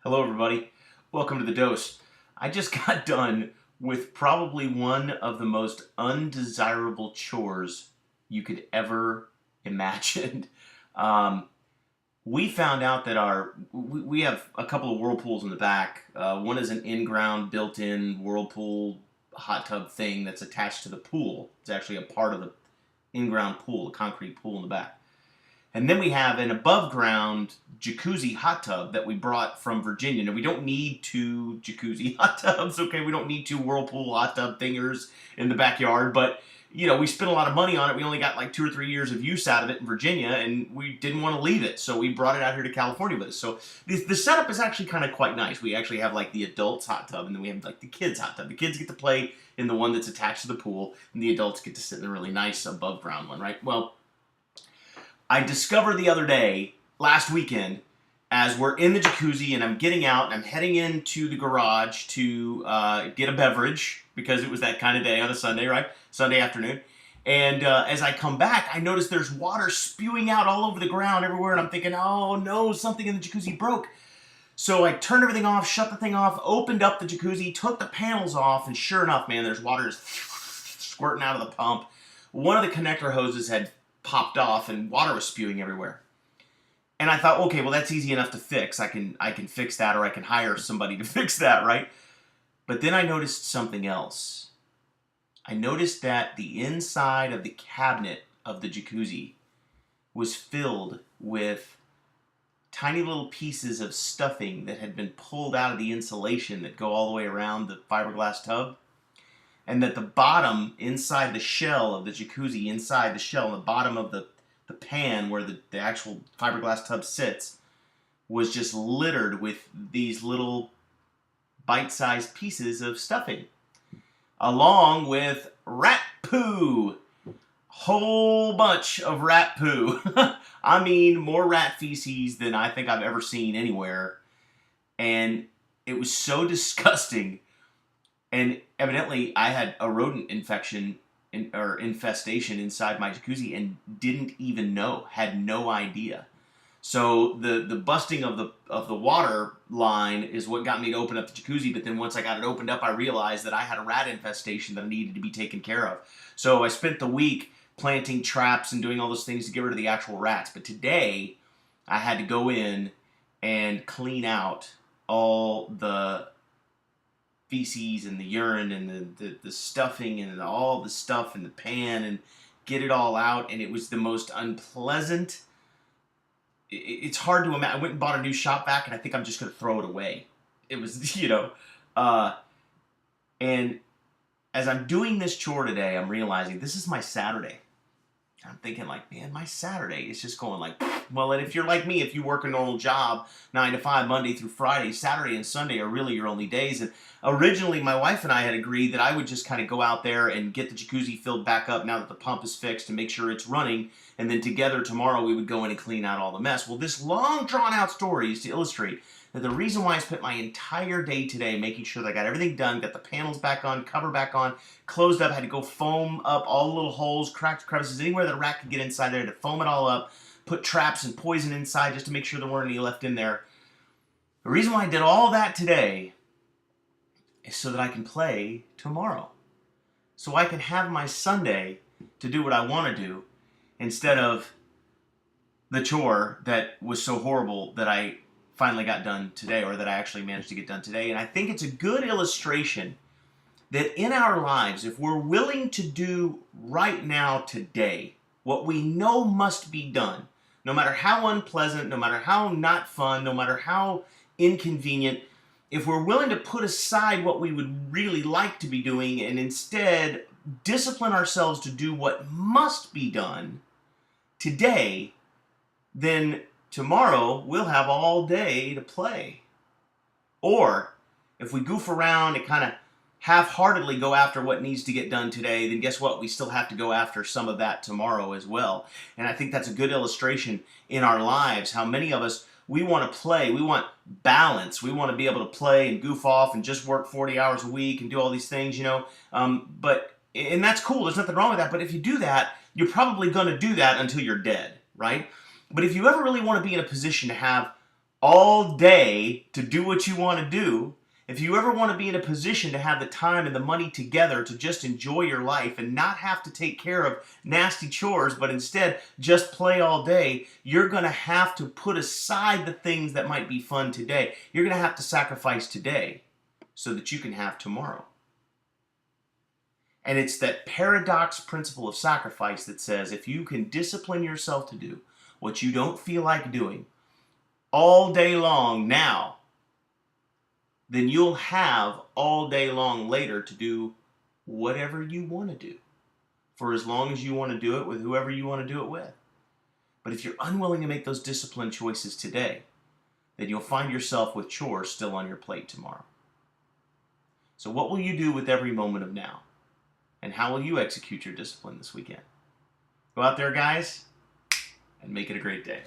Hello, everybody. Welcome to The Dose. I just got done with probably one of the most undesirable chores you could ever imagine. Um, we found out that we have a couple of whirlpools in the back. One is an in-ground, built-in whirlpool hot tub thing that's attached to the pool. It's actually a part of the in-ground pool, the concrete pool in the back. And then we have an above ground jacuzzi hot tub that we brought from Virginia. Now, we don't need two jacuzzi hot tubs, okay? We don't need two Whirlpool hot tub thingers in the backyard, but we spent a lot of money on it. We only got like 2 or 3 years of use out of it in Virginia, and we didn't want to leave it, so we brought it out here to California with us. So the setup is actually kind of quite nice. We actually have like the adults hot tub, and then we have like the kids hot tub. The kids get to play in the one that's attached to the pool, and the adults get to sit in the really nice above ground one, right? Well, I discovered the other day, last weekend, as we're in the jacuzzi and I'm getting out and I'm heading into the garage to get a beverage because it was that kind of day on a Sunday, right? Sunday afternoon. And as I come back, I notice there's water spewing out all over the ground everywhere. And I'm thinking, oh no, something in the jacuzzi broke. So I turned everything off, shut the thing off, opened up the jacuzzi, took the panels off, and sure enough, man, there's water squirting out of the pump. One of the connector hoses had popped off and water was spewing everywhere. And I thought, okay, well that's easy enough to fix. I can fix that, or I can hire somebody to fix that, right? But then I noticed something else. I noticed that the inside of the cabinet of the jacuzzi was filled with tiny little pieces of stuffing that had been pulled out of the insulation that go all the way around the fiberglass tub. And that the bottom, inside the shell of the jacuzzi, inside the shell, the bottom of the pan where the actual fiberglass tub sits, was just littered with these little bite-sized pieces of stuffing, along with rat poo. Whole bunch of rat poo. I mean, more rat feces than I think I've ever seen anywhere. And it was so disgusting. And evidently, I had a rodent infection or infestation inside my jacuzzi and didn't even know, had no idea. So the busting of the water line is what got me to open up the jacuzzi. But then once I got it opened up, I realized that I had a rat infestation that needed to be taken care of. So I spent the week planting traps and doing all those things to get rid of the actual rats. But today, I had to go in and clean out all the feces and the urine and the stuffing and all the stuff in the pan and get it all out. And it was the most unpleasant. It's hard to imagine. I went and bought a new shop vac, and I think I'm just going to throw it away. It was, and as I'm doing this chore today, I'm realizing this is my Saturday. I'm thinking like, man, my Saturday is just going like, well, and if you're like me, if you work a normal job, 9 to 5, Monday through Friday, Saturday and Sunday are really your only days. And originally, my wife and I had agreed that I would just kind of go out there and get the jacuzzi filled back up now that the pump is fixed to make sure it's running. And then together tomorrow, we would go in and clean out all the mess. Well, this long drawn out story is to illustrate that the reason why I spent my entire day today making sure that I got everything done, got the panels back on, cover back on, closed up, had to go foam up all the little holes, cracks, crevices, anywhere that a rat could get inside there, to foam it all up, put traps and poison inside just to make sure there weren't any left in there. The reason why I did all that today is so that I can play tomorrow. So I can have my Sunday to do what I want to do instead of the chore that was so horrible that I finally got done today, or that I actually managed to get done today. And I think it's a good illustration that in our lives, if we're willing to do right now, today, what we know must be done, no matter how unpleasant, no matter how not fun, no matter how inconvenient, if we're willing to put aside what we would really like to be doing and instead discipline ourselves to do what must be done today, then tomorrow we'll have all day to play. Or if we goof around and kind of half-heartedly go after what needs to get done today, then guess what? We still have to go after some of that tomorrow as well. And I think that's a good illustration in our lives, how many of us, we want to play, we want balance, we want to be able to play and goof off and just work 40 hours a week and do all these things, and that's cool, there's nothing wrong with that, but if you do that, you're probably going to do that until you're dead, right? But if you ever really want to be in a position to have all day to do what you want to do, if you ever want to be in a position to have the time and the money together to just enjoy your life and not have to take care of nasty chores, but instead just play all day, you're going to have to put aside the things that might be fun today. You're going to have to sacrifice today so that you can have tomorrow. And it's that paradox principle of sacrifice that says if you can discipline yourself to do what you don't feel like doing all day long now, then you'll have all day long later to do whatever you want to do for as long as you want to do it with whoever you want to do it with. But if you're unwilling to make those disciplined choices today, then you'll find yourself with chores still on your plate tomorrow. So what will you do with every moment of now? And how will you execute your discipline this weekend? Go out there, guys, and make it a great day.